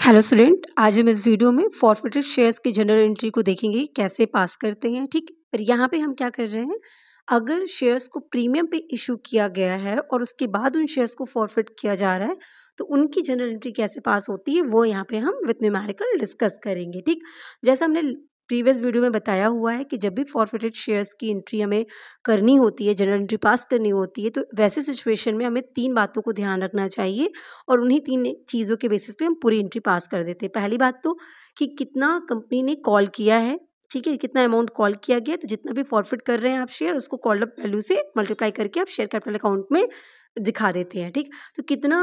Hello student, आज हम इस वीडियो में फॉरफिटेड शेयर्स की जनरल एंट्री को देखेंगे कैसे पास करते हैं। ठीक, पर यहाँ पे हम क्या कर रहे हैं, अगर शेयर्स को प्रीमियम पे इशू किया गया है और उसके बाद उन शेयर्स को फॉरफिट किया जा रहा है तो उनकी जनरल एंट्री कैसे पास होती है वो यहाँ पे हम विथ न्यूमेरिकल डिस्कस करेंगे। ठीक, जैसा हमने प्रीवियस वीडियो में बताया हुआ है कि जब भी फॉरफिटेड शेयर्स की एंट्री हमें करनी होती है, जनरल एंट्री पास करनी होती है, तो वैसे सिचुएशन में हमें 3 बातों को ध्यान रखना चाहिए और उन्हीं 3 चीज़ों के बेसिस पे हम पूरी एंट्री पास कर देते हैं। पहली बात तो कि कितना कंपनी ने कॉल किया है, ठीक है, कितना अमाउंट कॉल किया गया, तो जितना भी फॉरफिट कर रहे हैं आप शेयर उसको कॉल्ड अप वैल्यू से मल्टीप्लाई करके आप शेयर कैपिटल अकाउंट में दिखा देते हैं। ठीक, तो कितना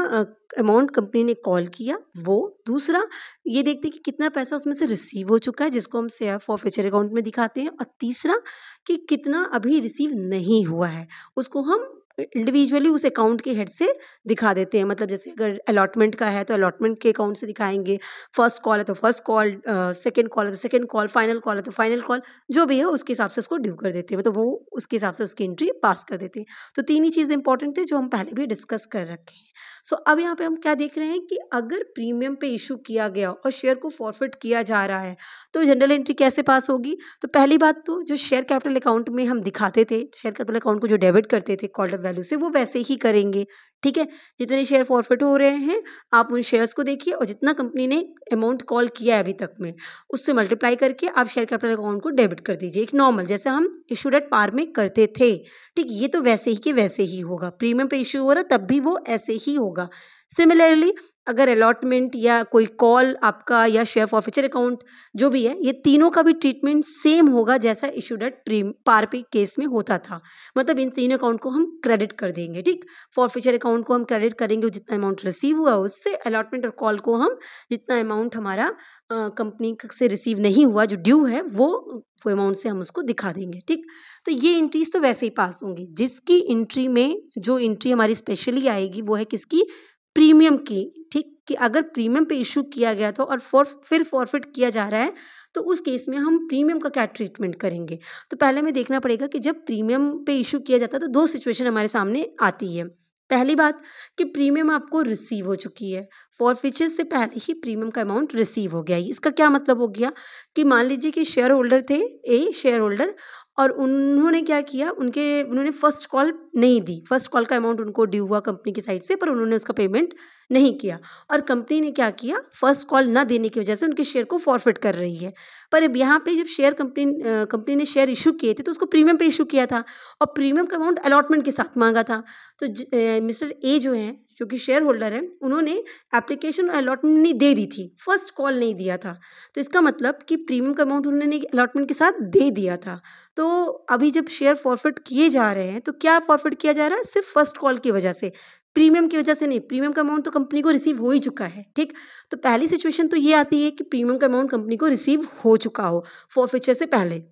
अमाउंट कंपनी ने कॉल किया वो। दूसरा ये देखते हैं कि कितना पैसा उसमें से रिसीव हो चुका है जिसको हम शेयर फॉरफिचर अकाउंट में दिखाते हैं। और तीसरा कि कितना अभी रिसीव नहीं हुआ है उसको हम इंडिविजुअली उस अकाउंट के हेड से दिखा देते हैं। मतलब जैसे अगर अलॉटमेंट का है तो अलॉटमेंट के अकाउंट से दिखाएंगे, फर्स्ट कॉल है तो फर्स्ट कॉल, सेकंड कॉल है तो सेकंड कॉल, फाइनल कॉल है तो फाइनल कॉल, जो भी है उसके हिसाब से उसको ड्यू कर देते हैं, मतलब वो उसके हिसाब से उसकी एंट्री पास कर देते हैं। तो 3 ही चीज़ इंपॉर्टेंट थे जो हम पहले भी डिस्कस कर रखे हैं। सो अब यहाँ पे हम क्या देख रहे हैं कि अगर प्रीमियम पे इशू किया गया और शेयर को फॉरफिट किया जा रहा है तो जनरल एंट्री कैसे पास होगी। तो पहली बात तो जो शेयर कैपिटल अकाउंट में हम दिखाते थे, शेयर कैपिटल अकाउंट को जो डेबिट करते थे कॉल्ड अप वैल्यू से, वो वैसे ही करेंगे। ठीक है, जितने शेयर फॉरफिट हो रहे हैं आप उन शेयर्स को देखिए और जितना कंपनी ने अमाउंट कॉल किया है अभी तक में उससे मल्टीप्लाई करके आप शेयर कैपिटल अकाउंट को डेबिट कर दीजिए, एक नॉर्मल जैसे हम इशूड एट पार में करते थे। ठीक, ये तो वैसे ही के वैसे ही होगा, प्रीमियम पे इशू हो रहा है तब भी वो ऐसे ही होगा। सिमिलरली अगर अलॉटमेंट या कोई कॉल आपका या शेयर फॉरफिचर अकाउंट जो भी है, ये तीनों का भी ट्रीटमेंट सेम होगा जैसा इशूड एट पार पे केस में होता था। मतलब इन तीनों अकाउंट को हम क्रेडिट कर देंगे। ठीक, फॉरफिचर अकाउंट को हम क्रेडिट करेंगे जितना अमाउंट रिसीव हुआ उससे, अलॉटमेंट और कॉल को हम जितना अमाउंट हमारा कंपनी से रिसीव नहीं हुआ जो ड्यू है वो अमाउंट से हम उसको दिखा देंगे। ठीक, तो ये एंट्रीज तो वैसे ही पास होंगी। जिसकी एंट्री में जो एंट्री हमारी स्पेशली आएगी वो है किसकी, प्रीमियम की। ठीक, कि अगर प्रीमियम पे इशू किया गया था और फिर फॉरफिट किया जा रहा है तो उस केस में हम प्रीमियम का क्या ट्रीटमेंट करेंगे। तो पहले हमें देखना पड़ेगा कि जब प्रीमियम पे इशू किया जाता है तो 2 सिचुएशन हमारे सामने आती है। पहली बात कि प्रीमियम आपको रिसीव हो चुकी है, फॉरफिचर से पहले ही प्रीमियम का अमाउंट रिसीव हो गया। इसका क्या मतलब हो गया कि मान लीजिए कि शेयर होल्डर थे, ए शेयर होल्डर, और उन्होंने क्या किया, उन्होंने फर्स्ट कॉल नहीं दी, फर्स्ट कॉल का अमाउंट उनको ड्यू हुआ कंपनी की साइड से पर उन्होंने उसका पेमेंट नहीं किया। और कंपनी ने क्या किया, फर्स्ट कॉल ना देने की वजह से उनके शेयर को फॉरफिट कर रही है। पर अब यहाँ पे जब कंपनी ने शेयर इशू किए थे तो उसको प्रीमियम पे इशू किया था और प्रीमियम का अमाउंट अलॉटमेंट के साथ मांगा था। तो मिस्टर ए जो हैं, जो कि शेयर होल्डर हैं, उन्होंने एप्लीकेशन और अलॉटमेंट नहीं दे दी थी, फर्स्ट कॉल नहीं दिया था। तो इसका मतलब कि प्रीमियम का अमाउंट उन्होंने अलॉटमेंट के साथ दे दिया था। तो अभी जब शेयर फॉरफिट किए जा रहे हैं तो क्या फॉरफिट किया जा रहा है, सिर्फ फर्स्ट कॉल की वजह से, प्रीमियम की वजह से नहीं। प्रीमियम का अमाउंट तो कंपनी को रिसीव हो ही चुका है। ठीक, तो पहली सिचुएशन तो ये आती है कि प्रीमियम का अमाउंट कंपनी को रिसीव हो चुका हो फॉरफिचर से पहले।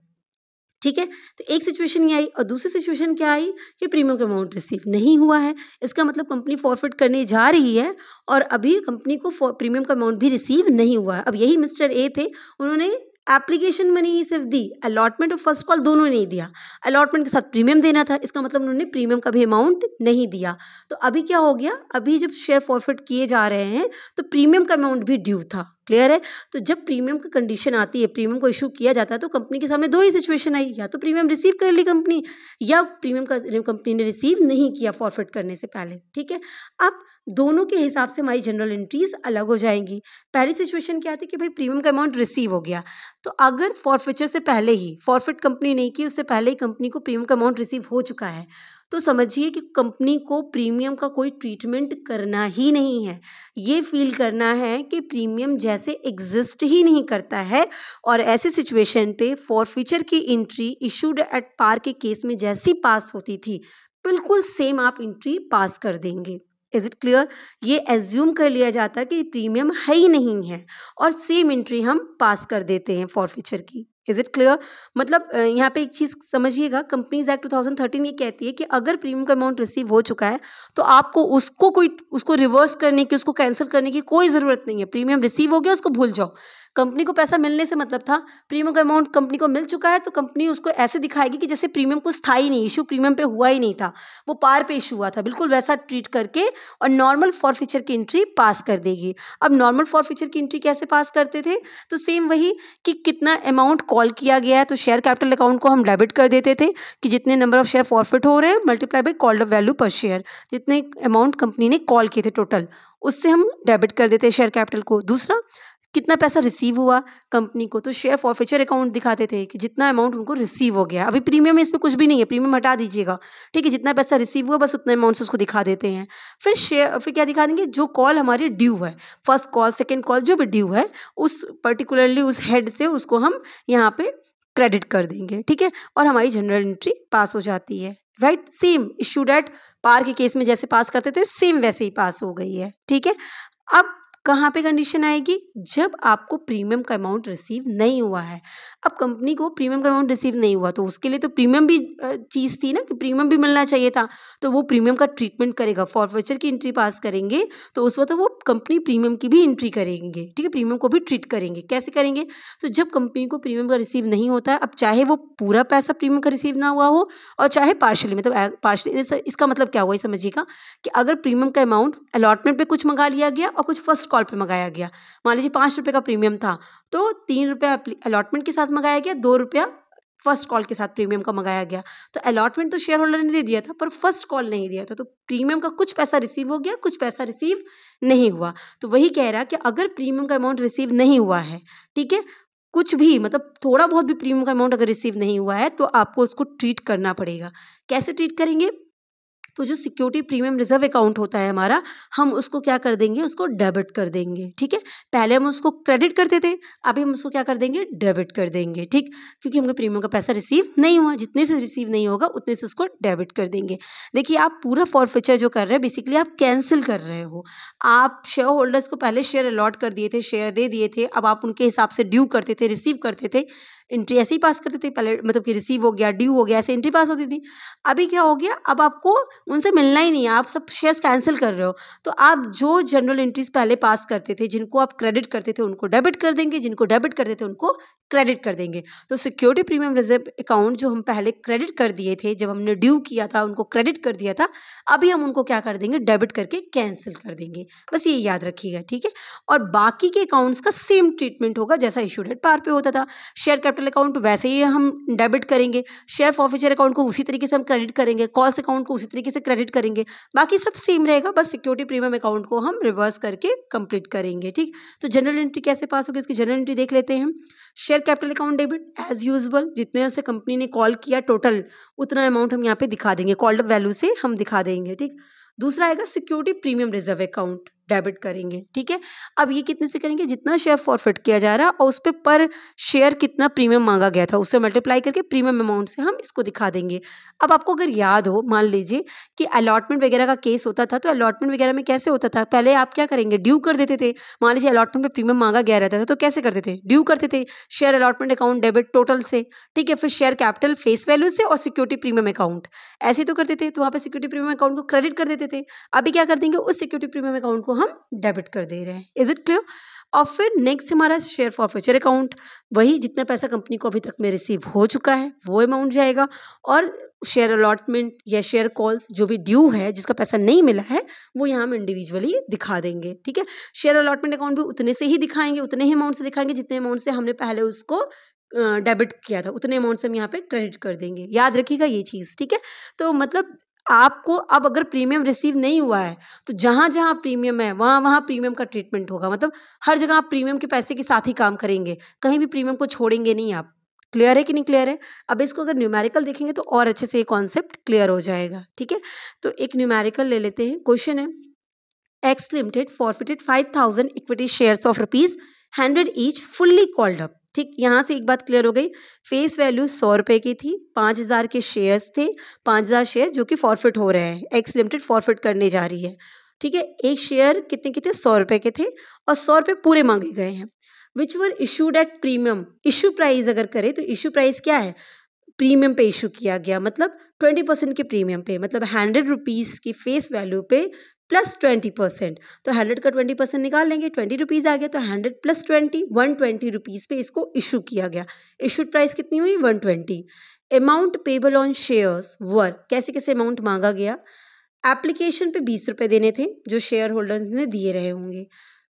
ठीक है, तो एक सिचुएशन ये आई और दूसरी सिचुएशन क्या आई कि प्रीमियम का अमाउंट रिसीव नहीं हुआ है। इसका मतलब कंपनी फॉरफिट करने जा रही है और अभी कंपनी को प्रीमियम का अमाउंट भी रिसीव नहीं हुआ है। अब यही मिस्टर ए थे, उन्होंने एप्लीकेशन मनी ही सिर्फ दी, अलॉटमेंट और फर्स्ट कॉल दोनों नहीं दिया। अलॉटमेंट के साथ प्रीमियम देना था, इसका मतलब उन्होंने प्रीमियम का भी अमाउंट नहीं दिया। तो अभी क्या हो गया, अभी जब शेयर फॉरफिट किए जा रहे हैं तो प्रीमियम का अमाउंट भी ड्यू था। क्लियर है। तो जब प्रीमियम की कंडीशन आती है, प्रीमियम को इशू किया जाता है तो कंपनी के सामने 2 ही सिचुएशन आई, या तो प्रीमियम रिसीव कर ली कंपनी या प्रीमियम का कंपनी ने रिसीव नहीं किया फॉरफिट करने से पहले। ठीक है, अब दोनों के हिसाब से हमारी जनरल एंट्रीज अलग हो जाएंगी। पहली सिचुएशन क्या थी कि भाई प्रीमियम का अमाउंट रिसीव हो गया, तो अगर फॉरफिचर से पहले ही, फॉरफिट कंपनी नहीं की उससे पहले ही कंपनी को प्रीमियम का अमाउंट रिसीव हो चुका है, तो समझिए कि कंपनी को प्रीमियम का कोई ट्रीटमेंट करना ही नहीं है। ये फील करना है कि प्रीमियम जैसे एग्जिस्ट ही नहीं करता है। और ऐसे सिचुएशन पे फॉरफिचर की एंट्री इशूड एट पार के केस में जैसी पास होती थी बिल्कुल सेम आप एंट्री पास कर देंगे। Is it clear. ये एज्यूम कर लिया जाता है कि प्रीमियम है ही नहीं है और सेम एंट्री हम पास कर देते हैं फॉरफिचर की। Is it clear. मतलब यहाँ पे एक चीज़ समझिएगा, कंपनीज एक्ट 2013 ये कहती है कि अगर प्रीमियम का अमाउंट रिसीव हो चुका है तो आपको उसको रिवर्स करने की, उसको कैंसिल करने की कोई ज़रूरत नहीं है। प्रीमियम रिसीव हो गया, उसको भूल जाओ। कंपनी को पैसा मिलने से मतलब था प्रीमियम का अमाउंट कंपनी को मिल चुका है, तो कंपनी उसको ऐसे दिखाएगी कि जैसे प्रीमियम कुछ था ही नहीं, इशू प्रीमियम पे हुआ ही नहीं था, वो पार पे इशू हुआ था, बिल्कुल वैसा ट्रीट करके और नॉर्मल फॉरफीचर की एंट्री पास कर देगी। अब नॉर्मल फॉरफीचर की एंट्री कैसे पास करते थे, तो सेम वही कि कितना अमाउंट कॉल किया गया है, तो शेयर कैपिटल अकाउंट को हम डेबिट कर देते थे कि जितने नंबर ऑफ शेयर फॉरफिट हो रहे हैं multiply by called up value पर शेयर, जितने अमाउंट कंपनी ने कॉल किए थे टोटल, उससे हम डेबिट कर देते शेयर कैपिटल को। दूसरा, कितना पैसा रिसीव हुआ कंपनी को, तो शेयर फॉरफीचर अकाउंट दिखाते थे कि जितना अमाउंट उनको रिसीव हो गया। अभी प्रीमियम में इसमें कुछ भी नहीं है, प्रीमियम हटा दीजिएगा, ठीक है, जितना पैसा रिसीव हुआ बस उतना अमाउंट से उसको दिखा देते हैं। फिर क्या दिखा देंगे, जो कॉल हमारी ड्यू है, फर्स्ट कॉल सेकेंड कॉल जो भी ड्यू है, उस पर्टिकुलरली उस हेड से उसको हम यहाँ पे क्रेडिट कर देंगे, ठीक है, और हमारी जनरल एंट्री पास हो जाती है। Right, same issued at par के केस में जैसे पास करते थे सेम वैसे ही पास हो गई है, ठीक है। अब कहाँ पे कंडीशन आएगी, जब आपको प्रीमियम का अमाउंट रिसीव नहीं हुआ है। अब कंपनी को प्रीमियम का अमाउंट रिसीव नहीं हुआ, तो उसके लिए तो प्रीमियम भी चीज़ थी ना कि प्रीमियम भी मिलना चाहिए था, तो वो प्रीमियम का ट्रीटमेंट करेगा। फॉरफीचर की एंट्री पास करेंगे तो उस वक्त वो कंपनी प्रीमियम की भी एंट्री करेंगे, ठीक है, प्रीमियम को भी ट्रीट करेंगे। कैसे करेंगे, तो जब कंपनी को प्रीमियम का रिसीव नहीं होता है, अब चाहे वो पूरा पैसा प्रीमियम का रिसीव ना हुआ हो और चाहे पार्शली, मतलब पार्शली, इसका मतलब क्या हुआ ये समझिएगा कि अगर प्रीमियम का अमाउंट अलॉटमेंट पे कुछ मंगा लिया गया और कुछ फर्स्ट कॉल पे मंगाया गया, मान लीजिए 5 रुपये का प्रीमियम था, तो 3 रुपया अलॉटमेंट के साथ मंगाया गया, 2 रुपया फर्स्ट कॉल के साथ प्रीमियम का मंगाया गया। तो अलॉटमेंट तो शेयर होल्डर ने दे दिया था, पर फर्स्ट कॉल नहीं दिया था, तो प्रीमियम का कुछ पैसा रिसीव हो गया, कुछ पैसा रिसीव नहीं हुआ। तो वही कह रहा कि अगर प्रीमियम का अमाउंट रिसीव नहीं हुआ है, ठीक है, कुछ भी मतलब थोड़ा बहुत भी प्रीमियम का अमाउंट अगर रिसीव नहीं हुआ है, तो आपको उसको ट्रीट करना पड़ेगा। कैसे ट्रीट करेंगे, तो जो सिक्योरिटी प्रीमियम रिजर्व अकाउंट होता है हमारा, हम उसको क्या कर देंगे, उसको डेबिट कर देंगे, ठीक है। पहले हम उसको क्रेडिट करते थे, अभी हम उसको क्या कर देंगे, डेबिट कर देंगे, ठीक, क्योंकि हमको प्रीमियम का पैसा रिसीव नहीं हुआ, जितने से रिसीव नहीं होगा उतने से उसको डेबिट कर देंगे। देखिए, आप पूरा फॉरफीचर जो कर रहे हैं बेसिकली आप कैंसिल कर रहे हो। आप शेयर होल्डर्स को पहले शेयर अलॉट कर दिए थे, शेयर दे दिए थे, अब आप उनके हिसाब से ड्यू करते थे, रिसीव करते थे, एंट्री ऐसे ही पास करते थे पहले, मतलब कि रिसीव हो गया, ड्यू हो गया, ऐसे एंट्री पास होती थी। अभी क्या हो गया, अब आपको उनसे मिलना ही नहीं है, आप सब शेयर्स कैंसिल कर रहे हो, तो आप जो जनरल एंट्रीज पहले पास करते थे, जिनको आप क्रेडिट करते थे उनको डेबिट कर देंगे, जिनको डेबिट करते थे उनको क्रेडिट कर देंगे। तो सिक्योरिटी प्रीमियम रिजर्व अकाउंट जो हम पहले क्रेडिट कर दिए थे, जब हमने ड्यू किया था उनको क्रेडिट कर दिया था, अभी हम उनको क्या कर देंगे, डेबिट करके कैंसिल कर देंगे। बस ये याद रखिएगा, ठीक है। और बाकी के अकाउंट्स का सेम ट्रीटमेंट होगा जैसा इशूड एट पार पे होता था। शेयर कैपिटल अकाउंट वैसे ही हम डेबिट करेंगे, शेयर फॉरफीचर अकाउंट को उसी तरीके से हम क्रेडिट करेंगे, कॉल्स अकाउंट को उसी तरीके से क्रेडिट करेंगे, बाकी सब सेम रहेगा, बस सिक्योरिटी प्रीमियम अकाउंट को हम रिवर्स करके कंप्लीट करेंगे, ठीक। तो जनरल एंट्री कैसे पास होगी, इसकी जनरल एंट्री देख लेते हैं। Share capital account debit as usual, जितने से कंपनी ने कॉल किया टोटल उतना अमाउंट हम यहाँ पे दिखा देंगे, कॉल्ड अप वैल्यू से हम दिखा देंगे, ठीक। दूसरा आएगा security premium reserve account debit करेंगे, ठीक है। अब ये कितने से करेंगे, जितना शेयर फॉरफिट किया जा रहा है और उस पर शेयर कितना प्रीमियम मांगा गया था उससे मल्टीप्लाई करके प्रीमियम अमाउंट से हम इसको दिखा देंगे। अब आपको अगर याद हो, मान लीजिए कि अलॉटमेंट वगैरह का केस होता था, तो अलॉटमेंट वगैरह में कैसे होता था, पहले आप क्या करेंगे, ड्यू कर देते थे। मान लीजिए अलॉटमेंट में प्रीमियम मांगा गया रहता था, तो कैसे करते थे, ड्यू करते थे, share allotment account debit total से, ठीक है, फिर शेयर कैपिटल फेस वैल्यू से और सिक्योरिटी प्रीमियम अकाउंट, ऐसे तो करते थे, तो वहाँ पे सिक्योरिटी प्रीमियम अकाउंट को क्रेडिट कर देते थे। अभी क्या कर देंगे, उस सिक्योरिटी प्रीमियम अकाउंट को हम डेबिट कर दे रहे हैं। Is it clear. और फिर नेक्स्ट हमारा शेयर फॉरफीचर अकाउंट, वही जितना पैसा कंपनी को अभी तक में रिसीव हो चुका है वो अमाउंट जाएगा, और शेयर अलॉटमेंट या शेयर कॉल्स जो भी ड्यू है जिसका पैसा नहीं मिला है वो यहाँ हम इंडिविजुअली दिखा देंगे, ठीक है। शेयर अलॉटमेंट अकाउंट भी उतने से ही दिखाएंगे, उतने ही अमाउंट से दिखाएंगे जितने अमाउंट से हमने पहले उसको डेबिट किया था, उतने अमाउंट से हम यहाँ पे क्रेडिट कर देंगे। याद रखिएगा ये चीज़, ठीक है। तो मतलब आपको अब अगर प्रीमियम रिसीव नहीं हुआ है तो जहाँ जहाँ प्रीमियम है वहाँ वहाँ प्रीमियम का ट्रीटमेंट होगा, मतलब हर जगह आप प्रीमियम के पैसे के साथ ही काम करेंगे, कहीं भी प्रीमियम को छोड़ेंगे नहीं आप। क्लियर है कि नहीं क्लियर है। अब इसको अगर न्यूमेरिकल देखेंगे तो और अच्छे से ये कॉन्सेप्ट क्लियर हो जाएगा, ठीक है। तो एक न्यूमेरिकल ले लेते हैं। क्वेश्चन है, x limited forfeited 5000 equity shares of ₹100 each fully called up, ठीक। यहाँ से एक बात क्लियर हो गई, फेस वैल्यू 100 रुपये की थी, 5000 के शेयर्स थे, 5000 शेयर जो कि फॉरफिट हो रहे हैं, एक्स लिमिटेड फॉरफिट करने जा रही है, ठीक है। एक शेयर कितने के थे, 100 रुपये के थे, और 100 रुपये पूरे मांगे गए हैं, which were issued at premium. Issue price अगर करें तो इशू प्राइस क्या है, प्रीमियम पे इशू किया गया, मतलब 20% के प्रीमियम पे, मतलब 100 रुपीज़ की फेस वैल्यू पे प्लस 20%। तो 100 का 20% निकाल लेंगे, 20 रुपीज़ आ गया। तो 100 प्लस 20, 120 रुपीज़ पे इसको इशू किया गया। इशूड प्राइस कितनी हुई? 120। अमाउंट पेबल ऑन शेयर्स वर, कैसे कैसे अमाउंट मांगा गया? एप्लीकेशन पे 20 रुपये देने थे जो शेयर होल्डर्स ने दिए रहे होंगे।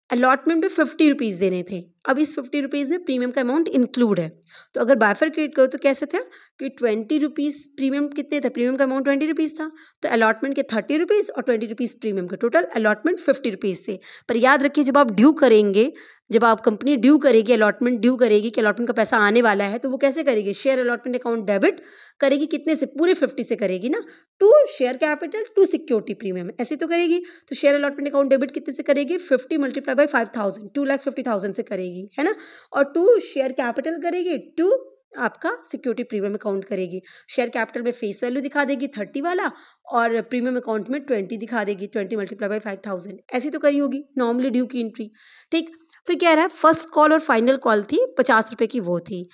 अलॉटमेंट पे 50 रुपीज़ देने थे। अब इस 50 रुपीज़ में प्रीमियम का अमाउंट इंक्लूड है। तो अगर बाइफरकेट करो तो कैसे था कि 20 रुपीज़ प्रीमियम कितने थे? प्रीमियम का अमाउंट 20 रुपीज़ था, तो अलॉटमेंट के 30 रुपीज़ और 20 रुपीज़ प्रीमियम का, टोटल अलॉटमेंट 50 रुपीज़ से। पर याद रखिए, जब आप ड्यू करेंगे, जब आप कंपनी ड्यू करेगी, अलॉटमेंट ड्यू करेगी कि अलॉटमेंट का पैसा आने वाला है, तो वो कैसे करेगी? शेयर अलॉटमेंट अकाउंट डेबिट करेगी। कितने से? पूरे 50 से करेगी ना, to share capital to security premium, ऐसे तो करेगी। तो शेयर अलॉटमेंट अकाउंट डेबिट कितने से करेगी? 50 मल्टीप्लाई बाई 5000, 2,50,000 से करेगी, है ना। और टू शेयर कैपिटल करेगी, टू आपका सिक्योरिटी प्रीमियम अकाउंट करेगी। शेयर कैपिटल में फेस वैल्यू दिखा देगी 30 वाला, और प्रीमियम अकाउंट में 20 दिखा देगी, 20 मल्टीप्लाई बाई 5000, ऐसी तो करी होगी नॉर्मली ड्यू की एंट्री। ठीक, फिर कह रहा है फर्स्ट कॉल और फाइनल कॉल थी 50 रुपये की, वो थी।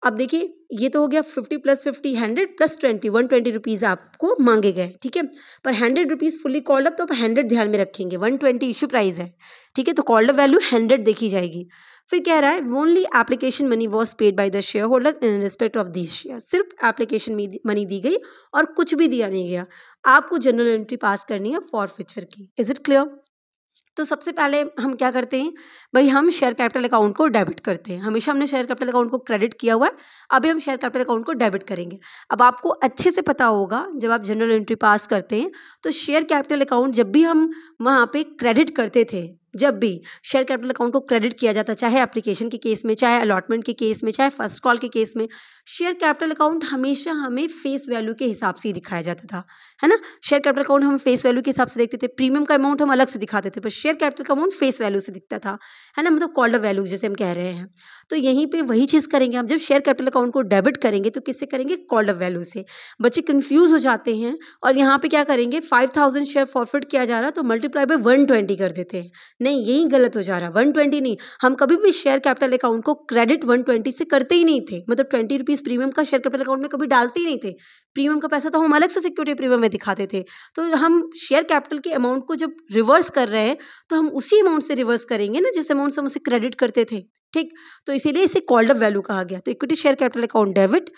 अब देखिए, ये तो हो गया 50 प्लस 50, 100 प्लस 20, 120 रुपीज़ आपको मांगे गए, ठीक है। पर 100 रुपीज़ फुल्ली कॉल्ड अप, तो आप 100 ध्यान में रखेंगे, 120 इशू प्राइस है, ठीक है। तो कॉल्ड अप वैल्यू 100 देखी जाएगी। फिर कह रहा है only application money was paid by the share holder in respect of this share, सिर्फ एप्लीकेशन मनी दी गई और कुछ भी दिया नहीं गया। आपको जनरल एंट्री पास करनी है फॉरफीचर की। Is it clear? तो सबसे पहले हम क्या करते हैं भाई, हम शेयर कैपिटल अकाउंट को डेबिट करते हैं। हमेशा हमने शेयर कैपिटल अकाउंट को क्रेडिट किया हुआ है, अभी हम शेयर कैपिटल अकाउंट को डेबिट करेंगे। अब आपको अच्छे से पता होगा, जब आप जनरल एंट्री पास करते हैं तो शेयर कैपिटल अकाउंट जब भी हम वहाँ पे क्रेडिट करते थे, जब भी शेयर कैपिटल अकाउंट को क्रेडिट किया जाता, चाहे एप्लीकेशन के केस में, चाहे अलॉटमेंट के केस में, चाहे फर्स्ट कॉल के केस में, शेयर कैपिटल अकाउंट हमेशा हमें फेस वैल्यू के हिसाब से ही दिखाया जाता था, है ना। शेयर कैपिटल अकाउंट हम फेस वैल्यू के हिसाब से देखते थे, प्रीमियम का अमाउंट हम अलग से दिखाते थे, पर शेयर कैपिटल का अमाउंट फेस वैल्यू से दिखता था, है ना, मतलब कॉल्ड अप वैल्यू जैसे हम कह रहे हैं। तो यहीं पे वही चीज़ करेंगे हम, जब शेयर कैपिटल अकाउंट को डेबिट करेंगे तो किससे करेंगे? कॉल्ड अप वैल्यू से। बच्चे कंफ्यूज हो जाते हैं और यहाँ पे क्या करेंगे, 5000 शेयर फॉरफिट किया जा रहा तो मल्टीप्लाई बाय 120 कर देते हैं। नहीं, यही गलत हो जा रहा है, 120 नहीं। हम कभी भी शेयर कैपिटल अकाउंट को क्रेडिट 120 से करते ही नहीं थे, मतलब 20 रुपीज़ प्रीमियम का शेयर कैपिटल अकाउंट में कभी डालते ही नहीं थे। प्रीमियम का पैसा तो हम अलग से सिक्योरिटी प्रीमियम में दिखाते थे। तो हम शेयर कैपिटल के अमाउंट को जब रिवर्स कर रहे हैं तो हम उसी अमाउंट से रिवर्स करेंगे ना, जिस अमाउंट से हम उसे क्रेडिट करते थे, ठीक। तो इसीलिए इसे कॉल्ड अप वैल्यू कहा गया। तो equity share capital account debit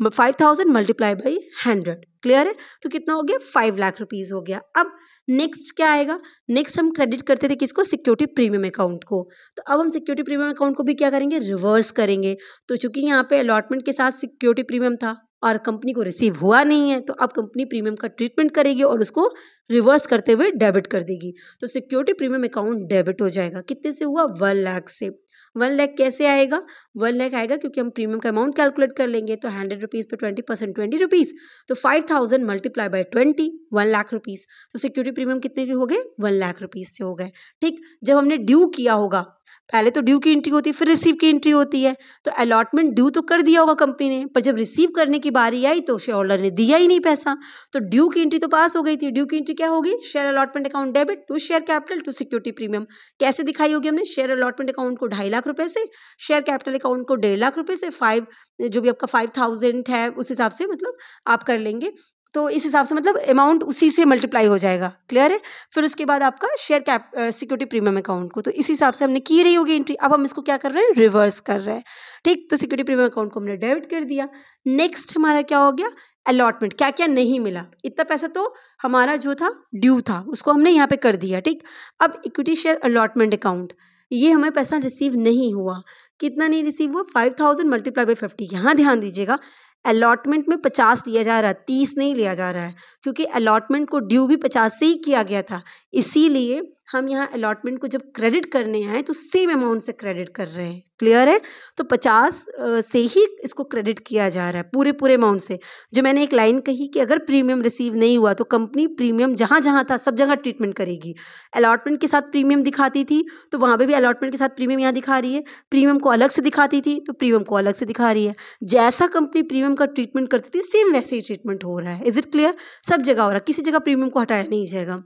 5000 multiply by 100, clear है। तो कितना हो गया? 5 लाख रुपीज़ हो गया। अब नेक्स्ट क्या आएगा? नेक्स्ट हम क्रेडिट करते थे किसको? सिक्योरिटी प्रीमियम अकाउंट को। तो अब हम सिक्योरिटी प्रीमियम अकाउंट को भी क्या करेंगे? रिवर्स करेंगे। तो चूंकि यहाँ पे अलॉटमेंट के साथ सिक्योरिटी प्रीमियम था और कंपनी को रिसीव हुआ नहीं है, तो अब कंपनी प्रीमियम का ट्रीटमेंट करेगी और उसको रिवर्स करते हुए डेबिट कर देगी। तो सिक्योरिटी प्रीमियम अकाउंट डेबिट हो जाएगा। कितने से हुआ? 1 लाख से। 1 लाख कैसे आएगा? 1 लाख आएगा क्योंकि हम प्रीमियम का अमाउंट कैलकुलेट कर लेंगे। तो 100 रुपीज़ पे 20% 20 रुपीज़, तो 5000 मल्टीप्लाई बाय 20, 1 लाख रुपीज़। तो सिक्योरिटी प्रीमियम कितने के हो गए? 1 लाख रुपीज़ से हो गए, ठीक। जब हमने ड्यू किया होगा, पहले तो ड्यू की एंट्री होती है, फिर रिसीव की एंट्री होती है। तो अलॉटमेंट ड्यू तो कर दिया होगा कंपनी ने, पर जब रिसीव करने की बारी आई तो शेयर होल्डर ने दिया ही नहीं पैसा। तो ड्यू की एंट्री तो पास हो गई थी। ड्यू की एंट्री क्या होगी? Share allotment account debit to share capital to security premium. कैसे दिखाई होगी हमने? शेयर अलॉटमेंट अकाउंट को 2.5 लाख रुपए से, शेयर कैपिटल अकाउंट को 1.5 लाख रुपए से, 5 जो भी आपका 5000 है उस हिसाब से मतलब आप कर लेंगे। तो इस हिसाब से मतलब अमाउंट उसी से मल्टीप्लाई हो जाएगा, क्लियर है। फिर उसके बाद आपका शेयर सिक्योरिटी प्रीमियम अकाउंट को, तो इस हिसाब से हमने की रही होगी एंट्री। अब हम इसको क्या कर रहे हैं? रिवर्स कर रहे हैं, ठीक। तो सिक्योरिटी प्रीमियम अकाउंट को हमने डेबिट कर दिया। नेक्स्ट हमारा क्या हो गया? अलॉटमेंट। क्या क्या नहीं मिला? इतना पैसा तो हमारा जो था ड्यू था, उसको हमने यहाँ पे कर दिया, ठीक। अब इक्विटी शेयर अलॉटमेंट अकाउंट, ये हमें पैसा रिसीव नहीं हुआ। कितना नहीं रिसीव हुआ? 5000 मल्टीप्लाई बाई 50। यहाँ ध्यान दीजिएगा, अलॉटमेंट में 50 लिया जा रहा है, 30 नहीं लिया जा रहा है, क्योंकि अलॉटमेंट को ड्यू भी 50 से ही किया गया था। इसीलिए हम यहाँ अलॉटमेंट को जब क्रेडिट करने आए तो सेम अमाउंट से क्रेडिट कर रहे हैं, क्लियर है। तो 50 से ही इसको क्रेडिट किया जा रहा है, पूरे अमाउंट से। जो मैंने एक लाइन कही कि अगर प्रीमियम रिसीव नहीं हुआ तो कंपनी प्रीमियम जहाँ जहाँ था सब जगह ट्रीटमेंट करेगी। अलॉटमेंट के साथ प्रीमियम दिखाती थी तो वहाँ पे भी अलॉटमेंट के साथ प्रीमियम यहाँ दिखा रही है, प्रीमियम को अलग से दिखाती थी तो प्रीमियम को अलग से दिखा रही है। जैसा कंपनी प्रीमियम का ट्रीटमेंट करती थी सेम वैसे ही ट्रीटमेंट हो रहा है। Is it clear? सब जगह हो रहा है, किसी जगह प्रीमियम को हटाया नहीं जाएगा।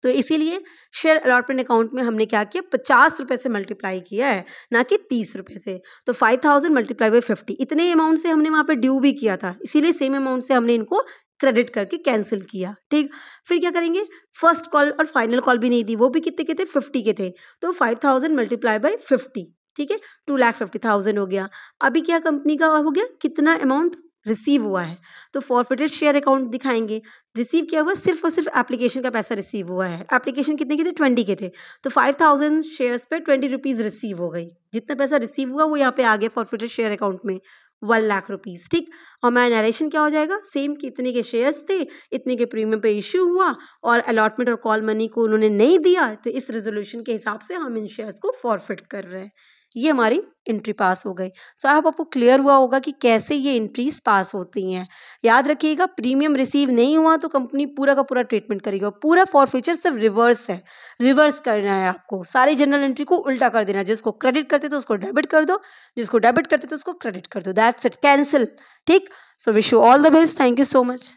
तो इसीलिए शेयर अलॉटमेंट अकाउंट में हमने क्या किया? 50 रुपये से मल्टीप्लाई किया है, ना कि 30 रुपये से। तो 5000 मल्टीप्लाई बाई 50, इतने अमाउंट से हमने वहाँ पे ड्यू भी किया था, इसीलिए सेम अमाउंट से हमने इनको क्रेडिट करके कैंसिल किया, ठीक। फिर क्या करेंगे, फर्स्ट कॉल और फाइनल कॉल भी नहीं दी, वो भी कितने के थे, 50 के थे, तो 5000 मल्टीप्लाई बाय 50, ठीक है, 2,50,000 हो गया। अभी क्या कंपनी का हो गया, कितना अमाउंट रिसीव हुआ है, तो फॉरफिटेड शेयर अकाउंट दिखाएंगे। रिसीव किया हुआ सिर्फ और सिर्फ एप्लीकेशन का पैसा रिसीव हुआ है। एप्लीकेशन कितने के थे, 20 के थे, तो 5000 शेयर्स पे 20 रुपीज़ रिसीव हो गई। जितना पैसा रिसीव हुआ वो यहाँ पे आ गया फॉरफिटेड शेयर अकाउंट में, 1 लाख रुपीज़, ठीक। और हमारा नरेशन क्या हो जाएगा, सेम कितने के शेयर्स थे, इतने के प्रीमियम पे इश्यू हुआ और अलॉटमेंट और कॉल मनी को उन्होंने नहीं दिया, तो इस रेजोल्यूशन के हिसाब से हम इन शेयर्स को फॉरफिट कर रहे हैं। ये हमारी एंट्री पास हो गई। सो आई होप आपको क्लियर हुआ होगा कि कैसे ये एंट्रीज पास होती हैं। याद रखिएगा, प्रीमियम रिसीव नहीं हुआ तो कंपनी पूरा का पूरा ट्रीटमेंट करेगी। पूरा फॉरफीचर सिर्फ रिवर्स है, रिवर्स करना है आपको, सारी जनरल एंट्री को उल्टा कर देना है। जिसको क्रेडिट करते तो उसको डेबिट कर दो, जिसको डेबिट करते तो उसको क्रेडिट कर दो, दैट्स इट, कैंसिल, ठीक। So wish you all the best, thank you so much.